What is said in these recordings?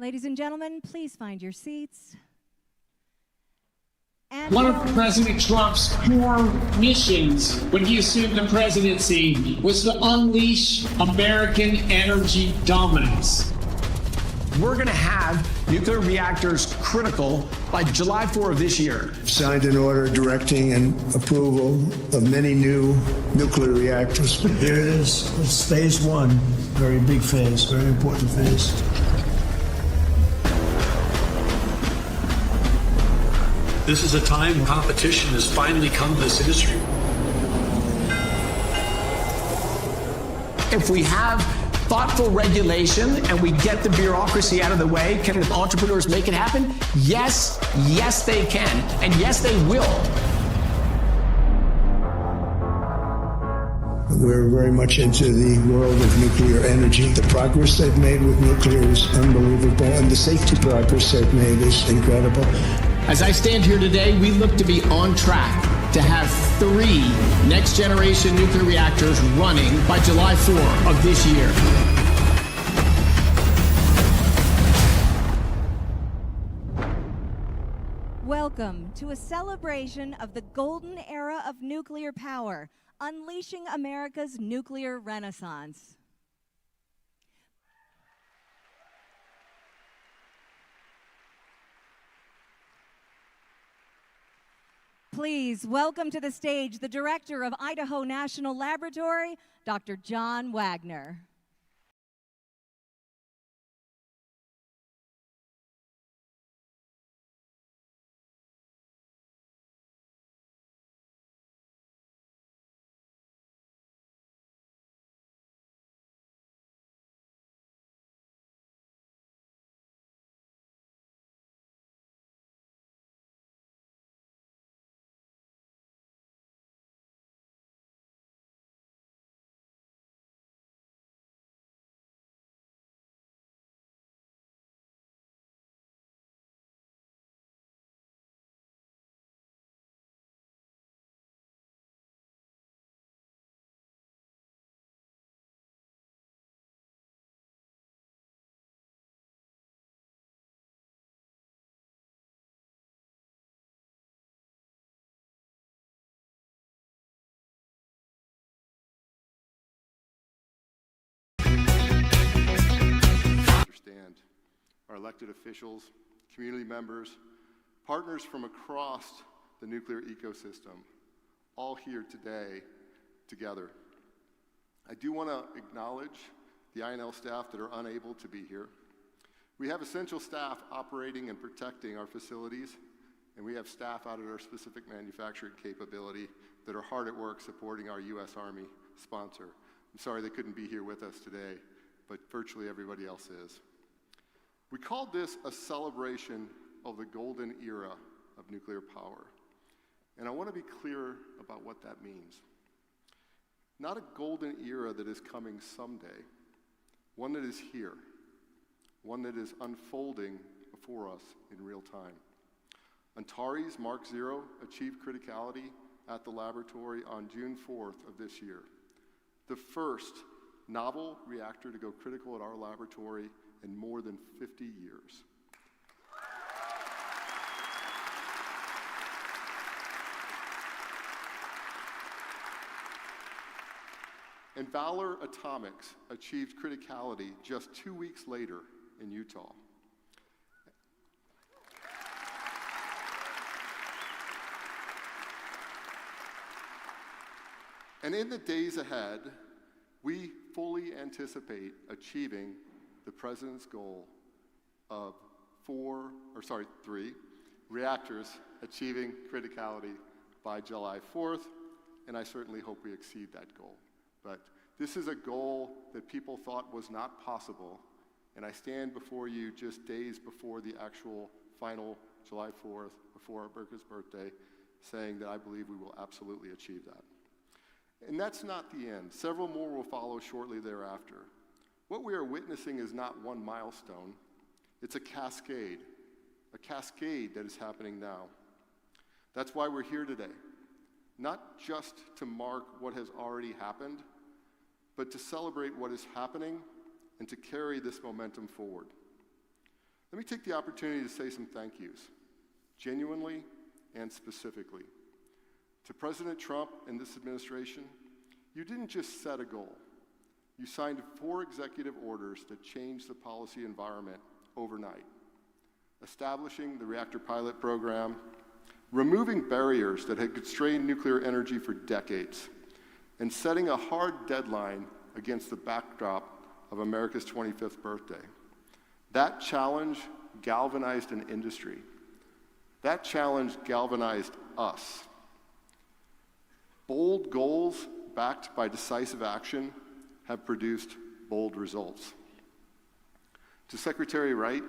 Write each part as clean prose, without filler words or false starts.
Ladies and gentlemen, please find your seats. And one of President Trump's core missions when he assumed the presidency was to unleash American energy dominance. We're going to have nuclear reactors critical by July 4 of this year. Signed an order directing and approval of many new nuclear reactors. Here it is. It's phase one. Very big phase, very important phase. This is a time when competition has finally come to this industry. If we have thoughtful regulation and we get the bureaucracy out of the way, can the entrepreneurs make it happen? Yes, yes they can, and yes they will. We're very much into the world of nuclear energy. The progress they've made with nuclear is unbelievable, and the safety progress they've made is incredible. As I stand here today, we look to be on track to have 3 next-generation nuclear reactors running by July 4 of this year. welcome to a celebration of the golden era of nuclear power, unleashing America's nuclear renaissance. Please welcome to the stage the director of Idaho National Laboratory, Dr. John Wagner. Our elected officials, community members, partners from across the nuclear ecosystem, all here today together. I do want to acknowledge the INL staff that are unable to be here. We have essential staff operating and protecting our facilities, and we have staff out at our specific manufacturing capability that are hard at work supporting our U.S. Army sponsor. I'm sorry they couldn't be here with us today, but virtually everybody else is. We called this a celebration of the golden era of nuclear power. And I want to be clear about what that means. Not a golden era that is coming someday, one that is here, one that is unfolding before us in real time. Antares Mark 0 achieved criticality at the laboratory on June 4th of this year. The first novel reactor to go critical at our laboratory in more than 50 years. And Valor Atomics achieved criticality just 2 weeks later in Utah. And in the days ahead, we fully anticipate achieving the President's goal of 3 reactors achieving criticality by July 4th, and I certainly hope we exceed that goal. But this is a goal that people thought was not possible, and I stand before you just days before the actual final July 4th, before America's birthday, saying that I believe we will absolutely achieve that. And that's not the end. Several more will follow shortly thereafter. What we are witnessing is not one milestone, it's a cascade that is happening now. That's why we're here today, not just to mark what has already happened, but to celebrate what is happening and to carry this momentum forward. Let me take the opportunity to say some thank yous, genuinely and specifically. To President Trump and this administration, you didn't just set a goal. You signed 4 executive orders that changed the policy environment overnight, establishing the reactor pilot program, removing barriers that had constrained nuclear energy for decades, and setting a hard deadline against the backdrop of America's 25th birthday. That challenge galvanized an industry. That challenge galvanized us. Bold goals backed by decisive action have produced bold results. To Secretary Wright,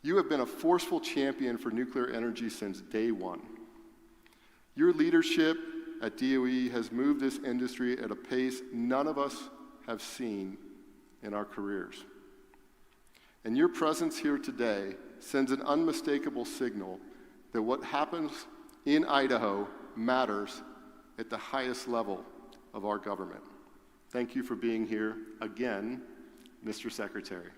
you have been a forceful champion for nuclear energy since day one. Your leadership at DOE has moved this industry at a pace none of us have seen in our careers. And your presence here today sends an unmistakable signal that what happens in Idaho matters at the highest level of our government. Thank you for being here again, Mr. Secretary.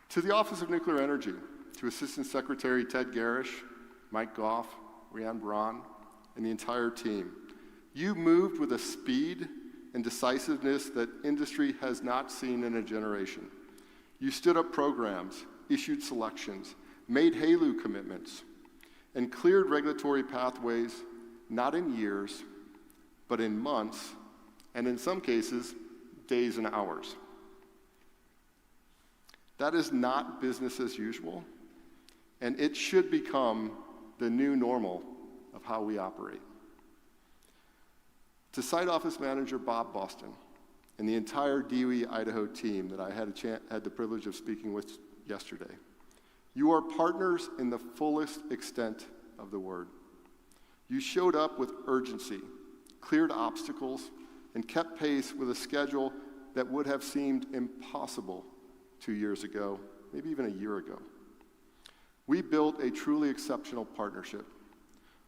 To the Office of Nuclear Energy, to Assistant Secretary Ted Garish, Mike Goff, Rhiannon Braun, and the entire team, you moved with a speed and decisiveness that industry has not seen in a generation. You stood up programs, issued selections, made HALU commitments, and cleared regulatory pathways not in years, but in months, and in some cases, days and hours. That is not business as usual, and it should become the new normal of how we operate. To Site Office Manager Bob Boston and the entire DOE Idaho team that I had the privilege of speaking with yesterday, you are partners in the fullest extent of the word. You showed up with urgency, cleared obstacles, and kept pace with a schedule that would have seemed impossible 2 years ago, maybe even a year ago. We built a truly exceptional partnership,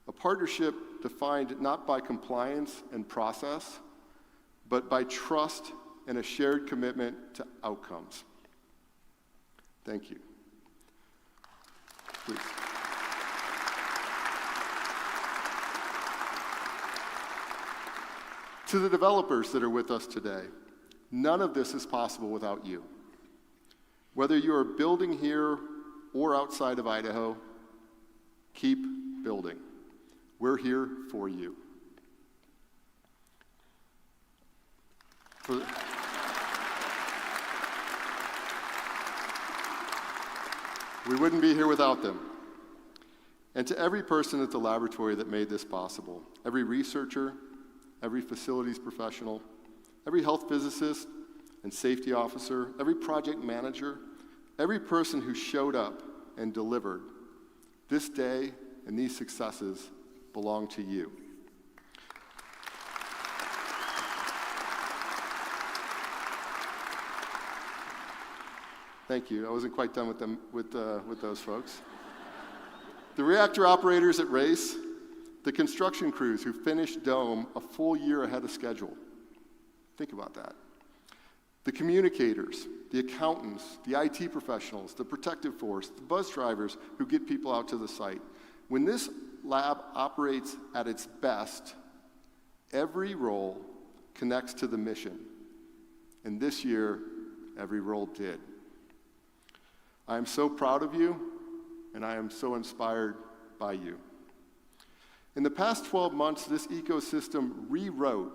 a partnership defined not by compliance and process, but by trust and a shared commitment to outcomes. Thank you. Please. To the developers that are with us today, none of this is possible without you. Whether you are building here or outside of Idaho, keep building. We're here for you. We wouldn't be here without them. And to every person at the laboratory that made this possible, every researcher, every facilities professional, every health physicist and safety officer, every project manager, every person who showed up and delivered, this day and these successes belong to you. Thank you. I wasn't quite done with those folks. The reactor operators at RACE, the construction crews who finished Dome a full year ahead of schedule. Think about that. The communicators, the accountants, the IT professionals, the protective force, the bus drivers who get people out to the site. When this lab operates at its best, every role connects to the mission. And this year, every role did. I am so proud of you, and I am so inspired by you. In the past 12 months, this ecosystem rewrote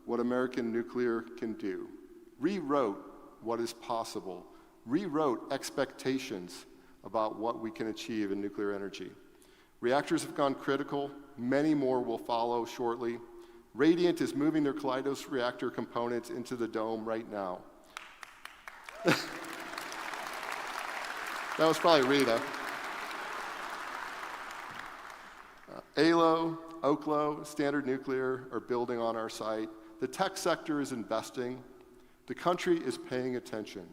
what American nuclear can do, rewrote what is possible, rewrote expectations about what we can achieve in nuclear energy. Reactors have gone critical. Many more will follow shortly. Radiant is moving their Kaleidos reactor components into the Dome right now. That was probably Rita. ALO, Oklo, Standard Nuclear are building on our site. The tech sector is investing. The country is paying attention.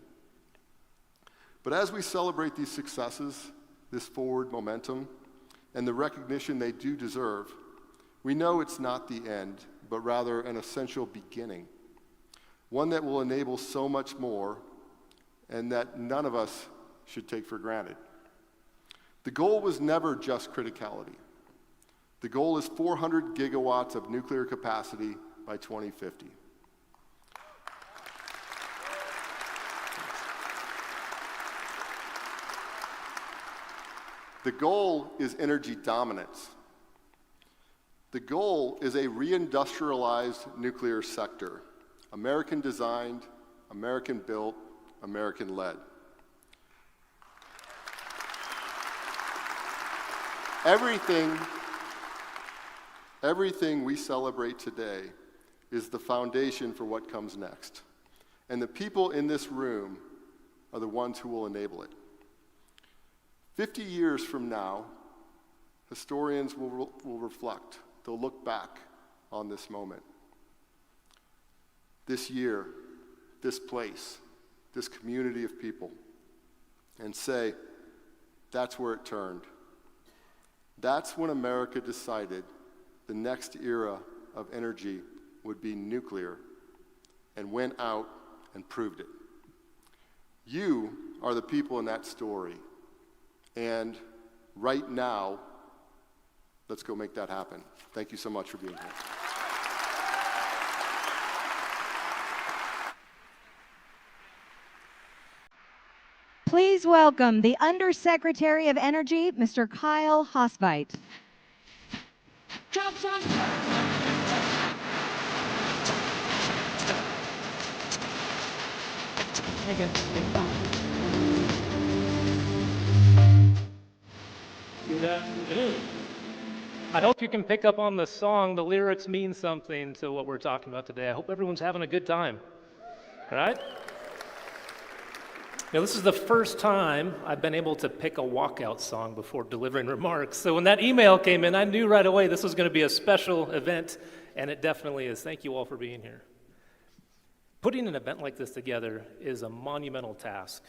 But as we celebrate these successes, this forward momentum, and the recognition they do deserve, We know it's not the end, but rather an essential beginning, one that will enable so much more and that none of us should take for granted. The goal was never just criticality. The goal is 400 gigawatts of nuclear capacity by 2050. The goal is energy dominance. The goal is a reindustrialized nuclear sector, American designed, American built, American led. Everything we celebrate today is the foundation for what comes next. And the people in this room are the ones who will enable it. 50 years from now, historians will reflect. They'll look back on this moment. This year, this place, this community of people, and say, that's where it turned. That's when America decided the next era of energy would be nuclear, and went out and proved it. You are the people in that story. And right now, let's go make that happen. Thank you so much for being here. Please welcome the Undersecretary of Energy, Mr. Kyle Hosvite. Good afternoon. I hope you can pick up on the song. The lyrics mean something to what we're talking about today. I hope everyone's having a good time. All right? Now, this is the first time I've been able to pick a walkout song before delivering remarks. So when that email came in, I knew right away this was going to be a special event, and it definitely is. Thank you all for being here. Putting an event like this together is a monumental task.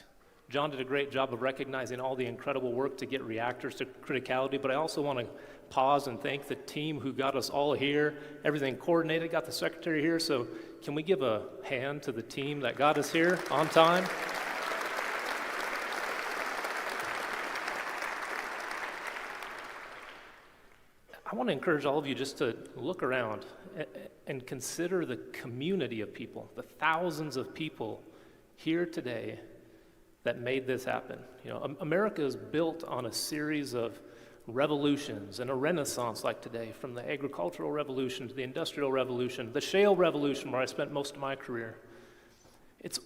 John did a great job of recognizing all the incredible work to get reactors to criticality, but I also want to pause and thank the team who got us all here, everything coordinated, got the secretary here, so can we give a hand to the team that got us here on time? I want to encourage all of you just to look around and consider the community of people, the thousands of people here today that made this happen. You know, America is built on a series of revolutions and a renaissance like today, from the agricultural revolution to the industrial revolution, the shale revolution where I spent most of my career. It's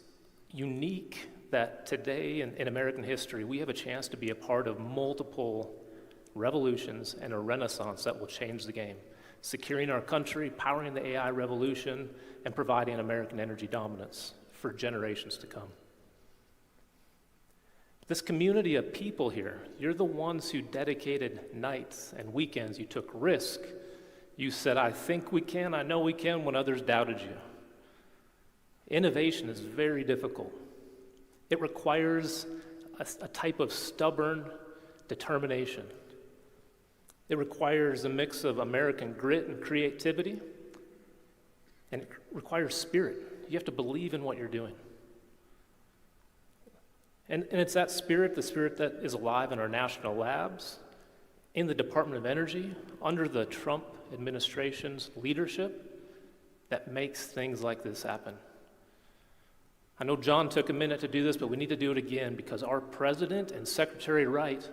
unique that today in American history, we have a chance to be a part of multiple revolutions and a renaissance that will change the game, securing our country, powering the AI revolution, and providing American energy dominance for generations to come. This community of people here, you're the ones who dedicated nights and weekends. You took risk. You said, I think we can, I know we can, when others doubted you. Innovation is very difficult. It requires a type of stubborn determination. It requires a mix of American grit and creativity, and it requires spirit. You have to believe in what you're doing. And it's that spirit, the spirit that is alive in our national labs, in the Department of Energy, under the Trump administration's leadership, that makes things like this happen. I know John took a minute to do this, but we need to do it again because our President and Secretary Wright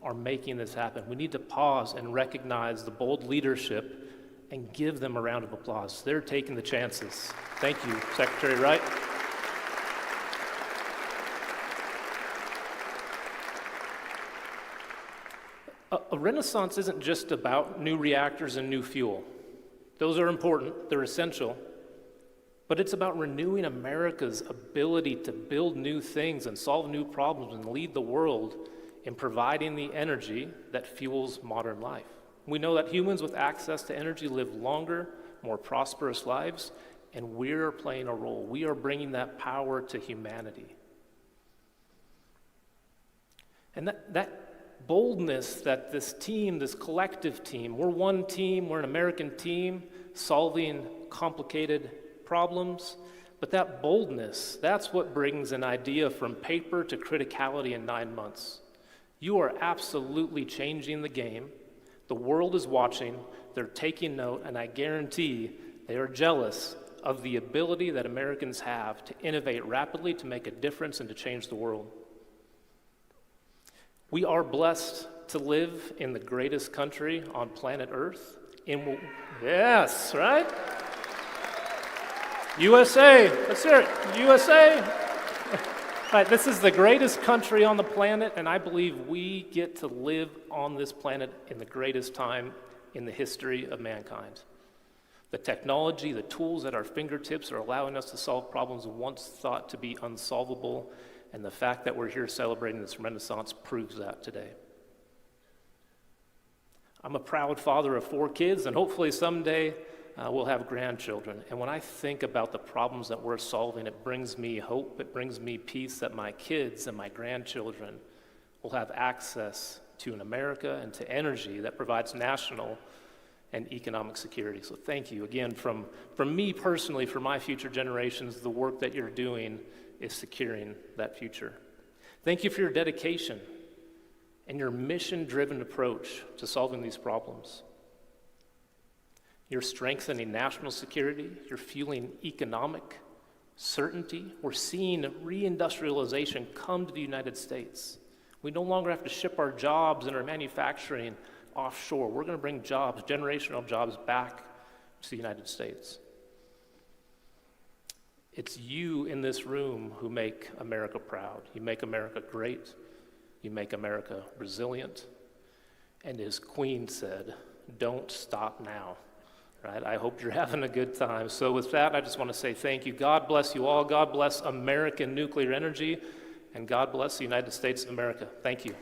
are making this happen. We need to pause and recognize the bold leadership and give them a round of applause. They're taking the chances. Thank you, Secretary Wright. A renaissance isn't just about new reactors and new fuel. Those are important, they're essential, but it's about renewing America's ability to build new things and solve new problems and lead the world in providing the energy that fuels modern life. We know that humans with access to energy live longer, more prosperous lives, and we're playing a role. We are bringing that power to humanity. And that boldness that this team, this collective team, we're one team, we're an American team solving complicated problems, but that boldness, that's what brings an idea from paper to criticality in 9 months. You are absolutely changing the game. The world is watching, they're taking note, and I guarantee they are jealous of the ability that Americans have to innovate rapidly, to make a difference, and to change the world. We are blessed to live in the greatest country on planet Earth. Yes, right? USA, let's hear it, USA. Right, this is the greatest country on the planet, and I believe we get to live on this planet in the greatest time in the history of mankind. The technology, the tools at our fingertips are allowing us to solve problems once thought to be unsolvable, and the fact that we're here celebrating this Renaissance proves that today. I'm a proud father of 4 kids, and hopefully someday we'll have grandchildren. And when I think about the problems that we're solving, it brings me hope, it brings me peace that my kids and my grandchildren will have access to an America and to energy that provides national and economic security. So thank you again from me personally, for my future generations. The work that you're doing is securing that future. Thank you for your dedication and your mission-driven approach to solving these problems. You're strengthening national security, you're fueling economic certainty. We're seeing reindustrialization come to the United States. We no longer have to ship our jobs and our manufacturing offshore. We're going to bring jobs, generational jobs, back to the United States. It's you in this room who make America proud. You make America great. You make America resilient. And as Queen said, don't stop now. Right? I hope you're having a good time. So with that, I just want to say thank you. God bless you all. God bless American nuclear energy. And God bless the United States of America. Thank you.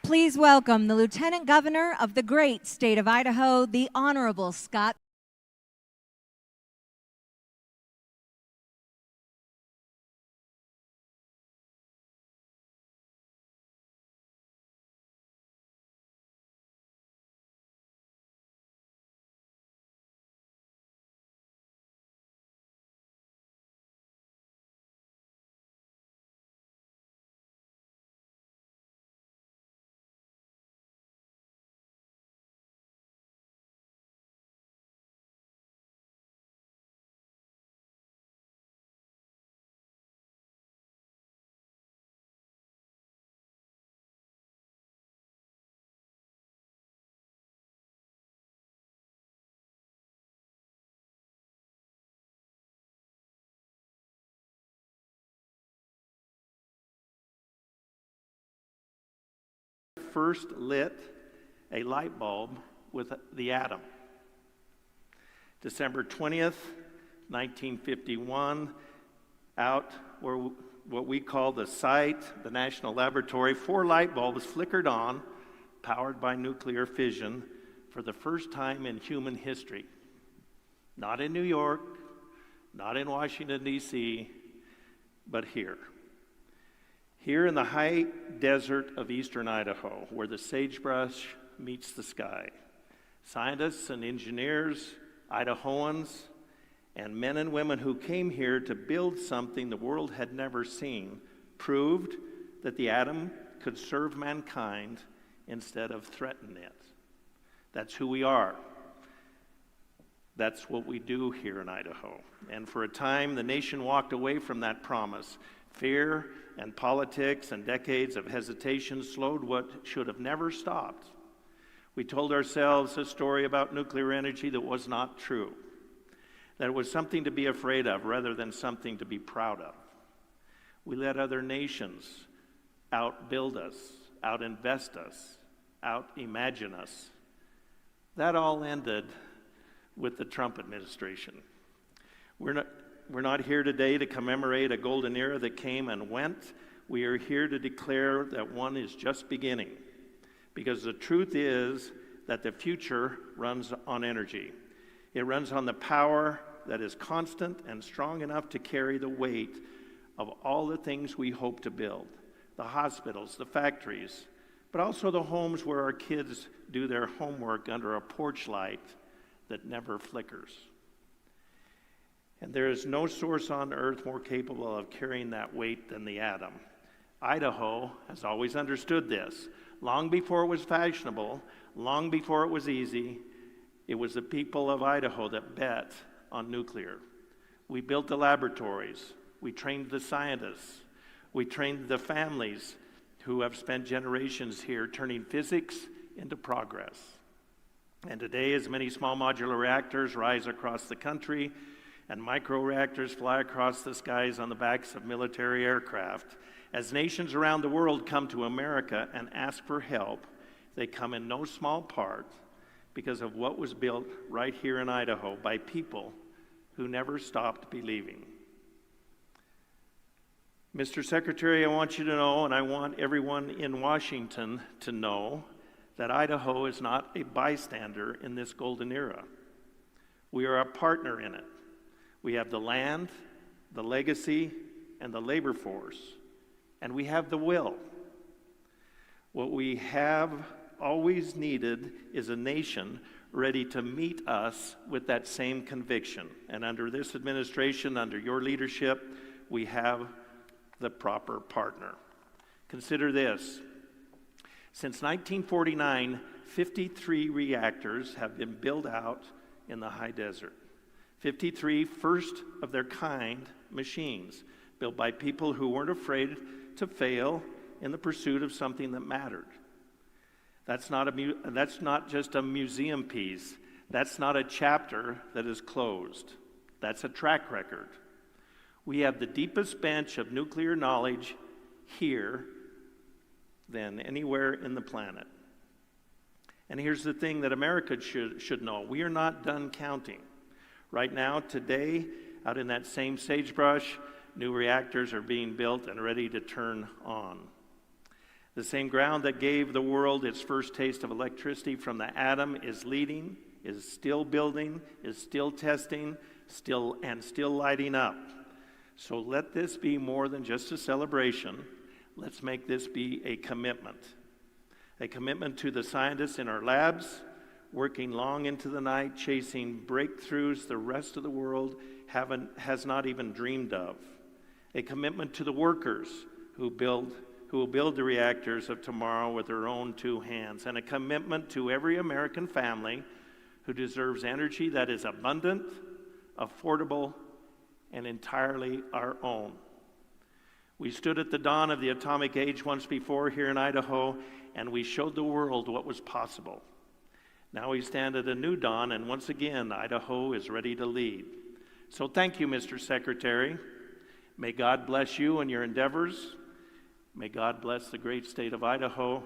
Please welcome the Lieutenant Governor of the great state of Idaho, the Honorable Scott. First lit a light bulb with the atom. December 20th, 1951, out where what we call the site, the National Laboratory, 4 light bulbs flickered on, powered by nuclear fission, for the first time in human history. Not in New York, not in Washington, D.C., but here. Here in the high desert of eastern Idaho, where the sagebrush meets the sky, scientists and engineers, Idahoans, and men and women who came here to build something the world had never seen, proved that the atom could serve mankind instead of threaten it. That's who we are. That's what we do here in Idaho. And for a time, the nation walked away from that promise. Fear and politics and decades of hesitation slowed what should have never stopped. We told ourselves a story about nuclear energy that was not true, that it was something to be afraid of rather than something to be proud of. We let other nations outbuild us, outinvest us, outimagine us. That all ended with the Trump administration. We're not here today to commemorate a golden era that came and went. We are here to declare that one is just beginning. Because the truth is that the future runs on energy. It runs on the power that is constant and strong enough to carry the weight of all the things we hope to build. The hospitals, the factories, but also the homes where our kids do their homework under a porch light that never flickers. And there is no source on earth more capable of carrying that weight than the atom. Idaho has always understood this. Long before it was fashionable, long before it was easy, it was the people of Idaho that bet on nuclear. We built the laboratories. We trained the scientists. We trained the families who have spent generations here turning physics into progress. And today, as many small modular reactors rise across the country and micro-reactors fly across the skies on the backs of military aircraft, as nations around the world come to America and ask for help, they come in no small part because of what was built right here in Idaho by people who never stopped believing. Mr. Secretary, I want you to know, and I want everyone in Washington to know, that Idaho is not a bystander in this golden era. We are a partner in it. We have the land, the legacy, and the labor force, and we have the will. What we have always needed is a nation ready to meet us with that same conviction. And under this administration, under your leadership, we have the proper partner. Consider this. Since 1949, 53 reactors have been built out in the high desert. 53 first of their kind machines built by people who weren't afraid to fail in the pursuit of something that mattered. That's not just a museum piece. That's not a chapter that is closed. That's a track record. We have the deepest bench of nuclear knowledge here than anywhere in the planet. And here's the thing that America should know. We are not done counting. Right now, today, out in that same sagebrush, new reactors are being built and ready to turn on. The same ground that gave the world its first taste of electricity from the atom is leading, is still building, is still testing, still lighting up. So let this be more than just a celebration. Let's make this be a commitment to the scientists in our labs, working long into the night, chasing breakthroughs the rest of the world has not even dreamed of. A commitment to the workers who will build the reactors of tomorrow with their own two hands, and a commitment to every American family who deserves energy that is abundant, affordable, and entirely our own. We stood at the dawn of the atomic age once before here in Idaho, and we showed the world what was possible. Now we stand at a new dawn, and once again, Idaho is ready to lead. So thank you, Mr. Secretary. May God bless you and your endeavors. May God bless the great state of Idaho,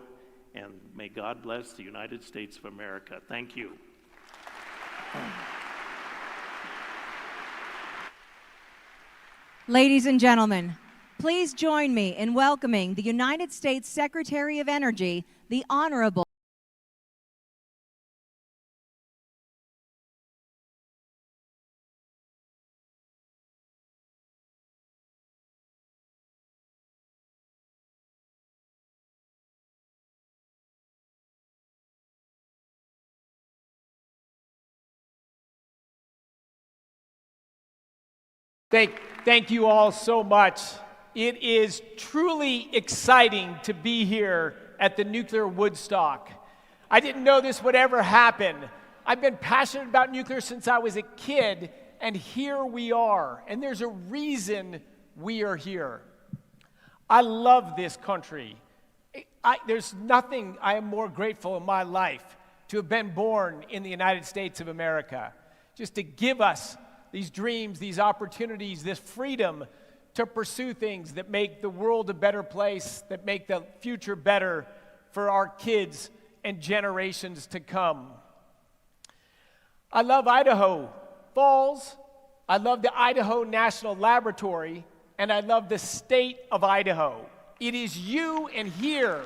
and may God bless the United States of America. Thank you. Ladies and gentlemen, please join me in welcoming the United States Secretary of Energy, the Honorable Thank you all so much. It is truly exciting to be here at the Nuclear Woodstock. I didn't know this would ever happen. I've been passionate about nuclear since I was a kid, and here we are. And there's a reason we are here. I love this country. There's nothing I am more grateful in my life to have been born in the United States of America. Just to give us these dreams, these opportunities, this freedom to pursue things that make the world a better place, that make the future better for our kids and generations to come. I love Idaho Falls, I love the Idaho National Laboratory, and I love the state of Idaho. It is you and here.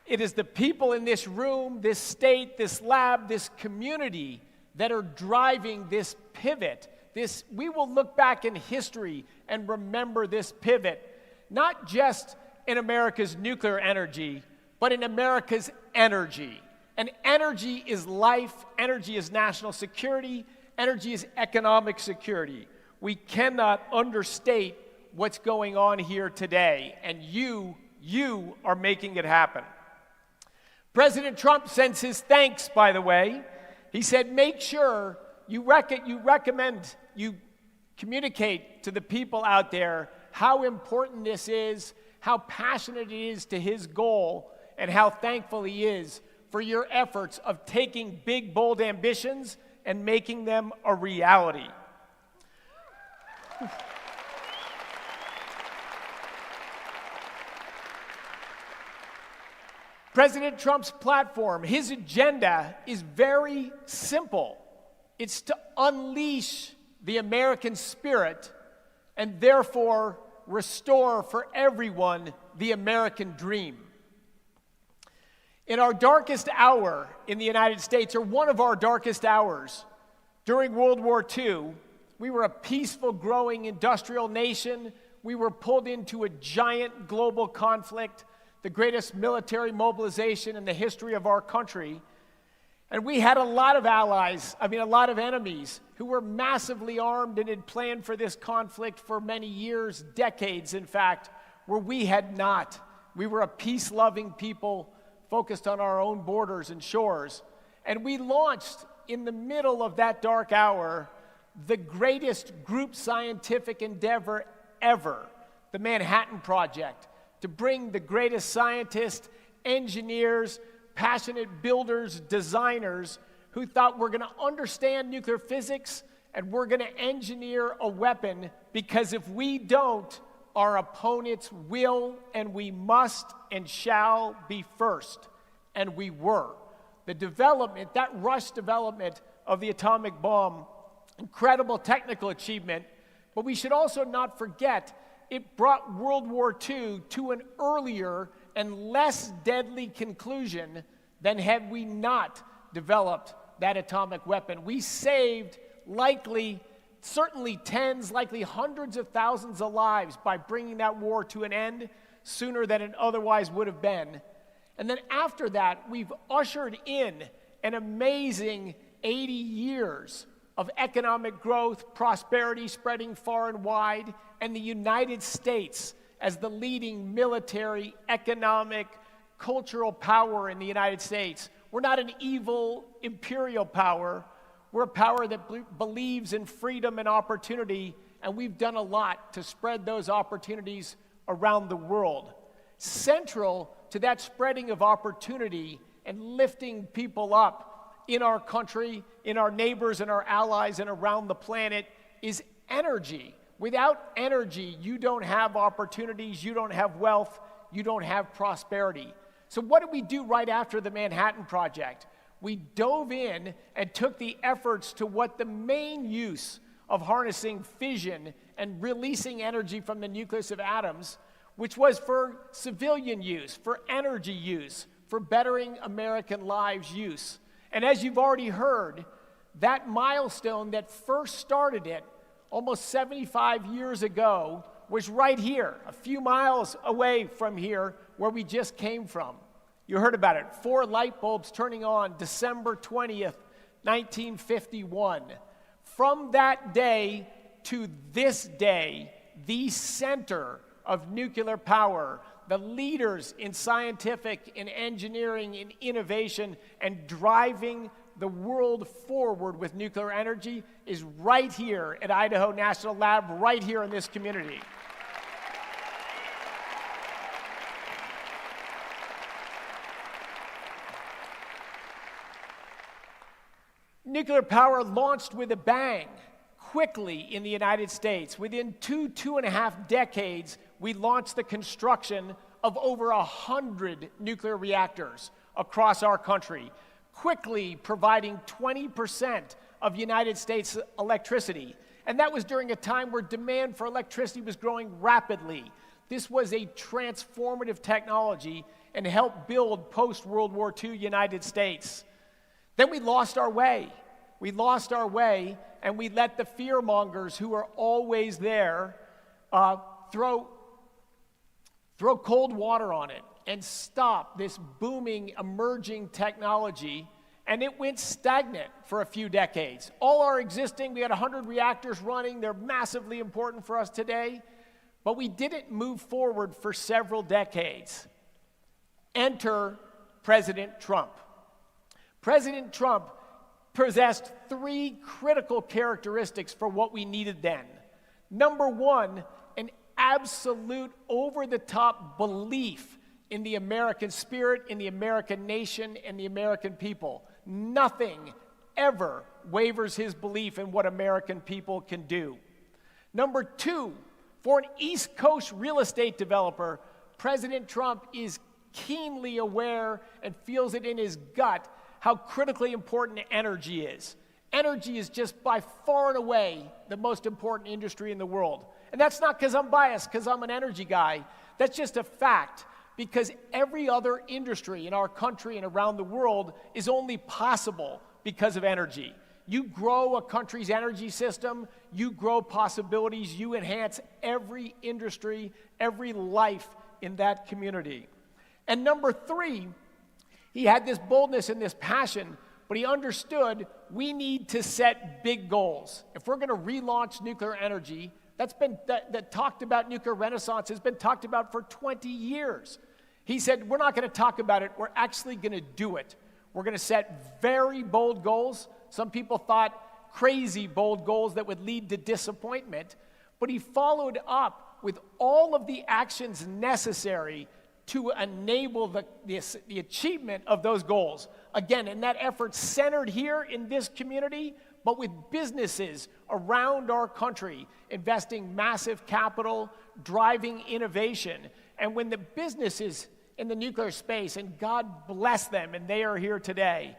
It is the people in this room, this state, this lab, this community that are driving this pivot. We will look back in history and remember this pivot, not just in America's nuclear energy, but in America's energy. And energy is life, energy is national security, energy is economic security. We cannot understate what's going on here today, and you are making it happen. President Trump sends his thanks, by the way. He said, make sure you communicate to the people out there how important this is, how passionate it is to his goal, and how thankful he is for your efforts of taking big, bold ambitions and making them a reality. President Trump's platform, his agenda is very simple. It's to unleash the American spirit and therefore restore for everyone the American dream. In our darkest hour in the United States, or one of our darkest hours, during World War II, we were a peaceful, growing industrial nation. We were pulled into a giant global conflict, the greatest military mobilization in the history of our country. And we had a lot of a lot of enemies who were massively armed and had planned for this conflict for many years, decades, in fact, where we had not. We were a peace-loving people focused on our own borders and shores. And we launched, in the middle of that dark hour, the greatest group scientific endeavor ever, the Manhattan Project, to bring the greatest scientists, engineers, passionate builders, designers who thought we're going to understand nuclear physics and we're going to engineer a weapon, because if we don't, our opponents will and we must and shall be first. And we were. The development, that rushed development of the atomic bomb, incredible technical achievement, but we should also not forget it brought World War II to an earlier and less deadly conclusion than had we not developed that atomic weapon. We saved certainly tens, likely hundreds of thousands of lives by bringing that war to an end sooner than it otherwise would have been. And then after that, we've ushered in an amazing 80 years of economic growth, prosperity spreading far and wide, and the United States as the leading military, economic, cultural power in the United States. We're not an evil imperial power. We're a power that believes in freedom and opportunity, and we've done a lot to spread those opportunities around the world. Central to that spreading of opportunity and lifting people up in our country, in our neighbors and our allies and around the planet is energy. Without energy, you don't have opportunities, you don't have wealth, you don't have prosperity. So what did we do right after the Manhattan Project? We dove in and took the efforts to what the main use of harnessing fission and releasing energy from the nucleus of atoms, which was for civilian use, for energy use, for bettering American lives use. And as you've already heard, that milestone that first started it almost 75 years ago was right here, a few miles away from here where we just came from. You heard about it, 4 light bulbs turning on December 20th, 1951. From that day to this day, the center of nuclear power, the leaders in scientific, in engineering, in innovation, and driving the world forward with nuclear energy is right here at Idaho National Lab, right here in this community. Nuclear power launched with a bang quickly in the United States. Within 2.5 decades, we launched the construction of over 100 nuclear reactors across our country, quickly providing 20% of United States electricity. And that was during a time where demand for electricity was growing rapidly. This was a transformative technology, and help build post-World War II United States. Then we lost our way. We lost our way, and we let the fearmongers who are always there throw cold water on it and stop this booming, emerging technology, and it went stagnant for a few decades. All our existing, we had 100 reactors running. They're massively important for us today, but we didn't move forward for several decades. Enter President Trump. President Trump possessed 3 critical characteristics for what we needed then. Number one, an absolute over-the-top belief in the American spirit, in the American nation, and the American people. Nothing ever wavers his belief in what American people can do. Number two, for an East Coast real estate developer, President Trump is keenly aware and feels it in his gut how critically important energy is. Energy is just by far and away the most important industry in the world. And that's not because I'm biased, because I'm an energy guy. That's just a fact, because every other industry in our country and around the world is only possible because of energy. You grow a country's energy system, you grow possibilities, you enhance every industry, every life in that community. And number three, he had this boldness and this passion, but he understood we need to set big goals. If we're going to relaunch nuclear energy, that talked about nuclear renaissance has been talked about for 20 years. He said, we're not going to talk about it, we're actually going to do it. We're going to set very bold goals. Some people thought crazy bold goals that would lead to disappointment, but he followed up with all of the actions necessary to enable the achievement of those goals. Again, in that effort centered here in this community, but with businesses around our country investing massive capital, driving innovation. And when the businesses in the nuclear space, and God bless them, and they are here today,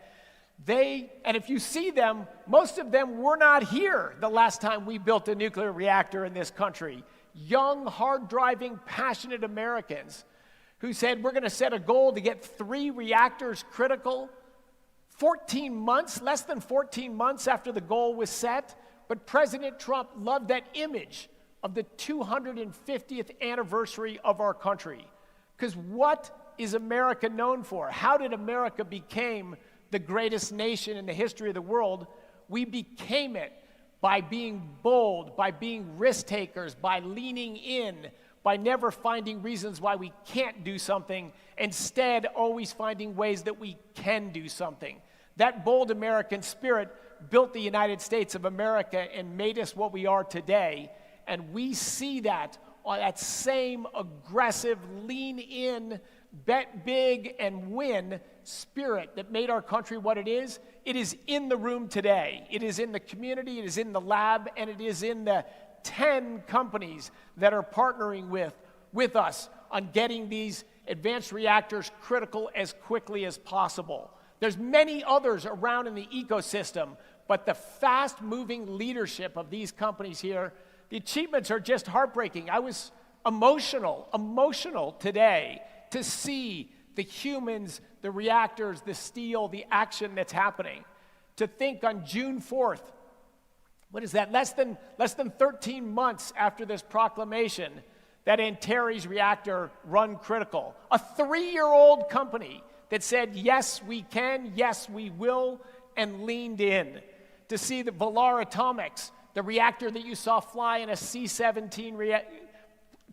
and if you see them, most of them were not here the last time we built a nuclear reactor in this country. Young, hard-driving, passionate Americans who said, we're going to set a goal to get 3 reactors critical 14 months, less than 14 months after the goal was set. But President Trump loved that image of the 250th anniversary of our country. Because what is America known for? How did America become the greatest nation in the history of the world? We became it by being bold, by being risk takers, by leaning in, by never finding reasons why we can't do something, instead always finding ways that we can do something. That bold American spirit built the United States of America and made us what we are today. And we see that on that same aggressive, lean in, bet big and win spirit that made our country what it is in the room today. It is in the community, it is in the lab, and it is in the 10 companies that are partnering with us on getting these advanced reactors critical as quickly as possible. There's many others around in the ecosystem, but the fast-moving leadership of these companies here, the achievements are just heartbreaking. I was emotional today to see the humans, the reactors, the steel, the action that's happening. To think on June 4th, what is that, less than 13 months after this proclamation, that Antares reactor run critical. A 3-year-old company that said, yes, we can, yes, we will, and leaned in. To see the Velar Atomics, the reactor that you saw fly in a C-17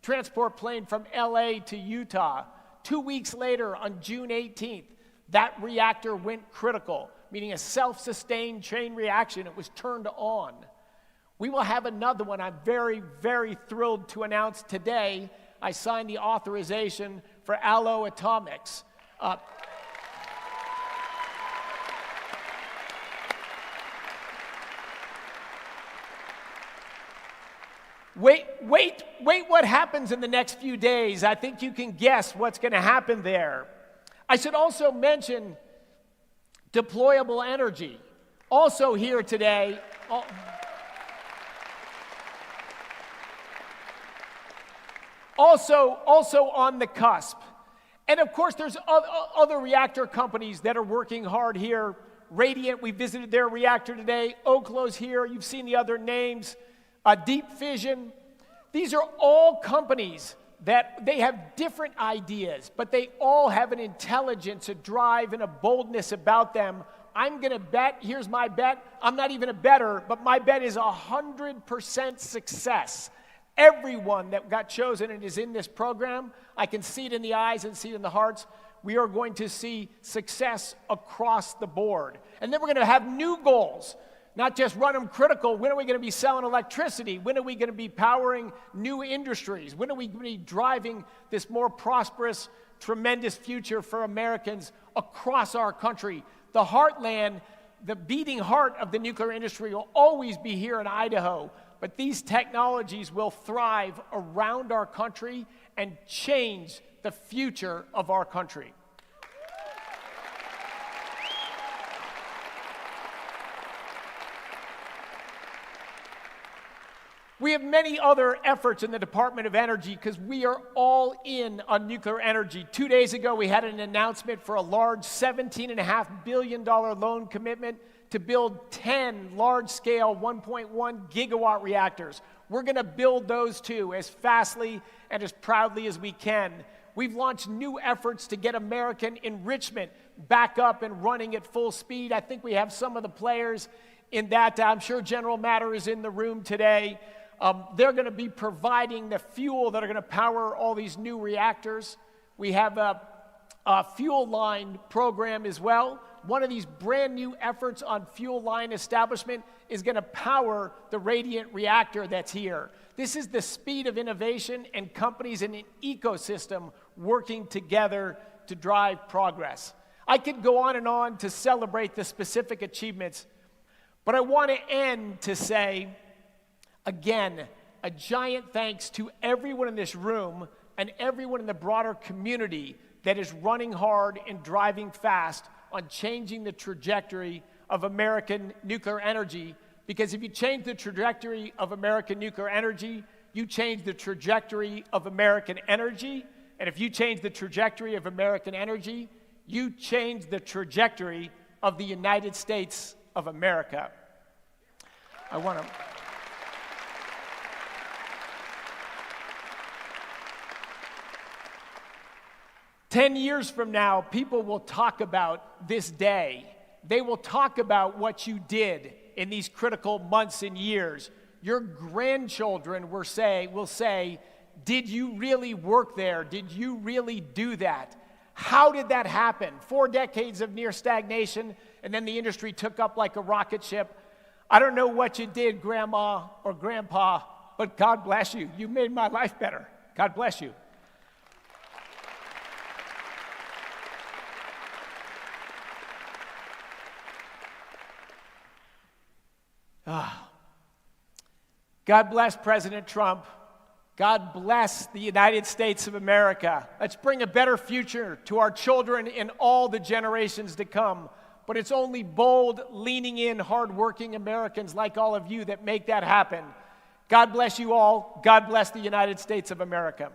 transport plane from LA to Utah. 2 weeks later, on June 18th, that reactor went critical, meaning a self-sustained chain reaction. It was turned on. We will have another one. I'm very, very thrilled to announce today I signed the authorization for Allo Atomics. Wait what happens in the next few days. I think you can guess what's going to happen there. I should also mention deployable energy. Also here today. Also on the cusp. And of course, there's other reactor companies that are working hard here. Radiant, we visited their reactor today. Oklo's here. You've seen the other names. Deep Fission. These are all companies that they have different ideas, but they all have an intelligence, a drive, and a boldness about them. I'm going to bet, here's my bet, I'm not even a bettor, but my bet is 100% success. Everyone that got chosen and is in this program, I can see it in the eyes and see it in the hearts. We are going to see success across the board. And then we're going to have new goals, not just run them critical. When are we going to be selling electricity? When are we going to be powering new industries? When are we going to be driving this more prosperous, tremendous future for Americans across our country? The heartland, the beating heart of the nuclear industry will always be here in Idaho, but these technologies will thrive around our country and change the future of our country. We have many other efforts in the Department of Energy because we are all in on nuclear energy. 2 days ago, we had an announcement for a large $17.5 billion loan commitment to build 10 large-scale 1.1 gigawatt reactors. We're going to build those too as fastly and as proudly as we can. We've launched new efforts to get American enrichment back up and running at full speed. I think we have some of the players in that. I'm sure General Matter is in the room today. They're going to be providing the fuel that are going to power all these new reactors. We have a fuel line program as well. One of these brand new efforts on fuel line establishment is going to power the Radiant reactor that's here. This is the speed of innovation and companies in an ecosystem working together to drive progress. I could go on to celebrate the specific achievements, but I want to end to say, again, a giant thanks to everyone in this room and everyone in the broader community that is running hard and driving fast on changing the trajectory of American nuclear energy. Because if you change the trajectory of American nuclear energy, you change the trajectory of American energy. And if you change the trajectory of American energy, you change the trajectory of the United States of America. I want to... 10 years from now, people will talk about this day. They will talk about what you did in these critical months and years. Your grandchildren will say, did you really work there? Did you really do that? How did that happen? 4 decades of near stagnation, and then the industry took up like a rocket ship. I don't know what you did, Grandma or Grandpa, but God bless you. You made my life better. God bless you. God bless President Trump. God bless the United States of America. Let's bring a better future to our children and all the generations to come. But it's only bold, leaning in, hardworking Americans like all of you that make that happen. God bless you all. God bless the United States of America.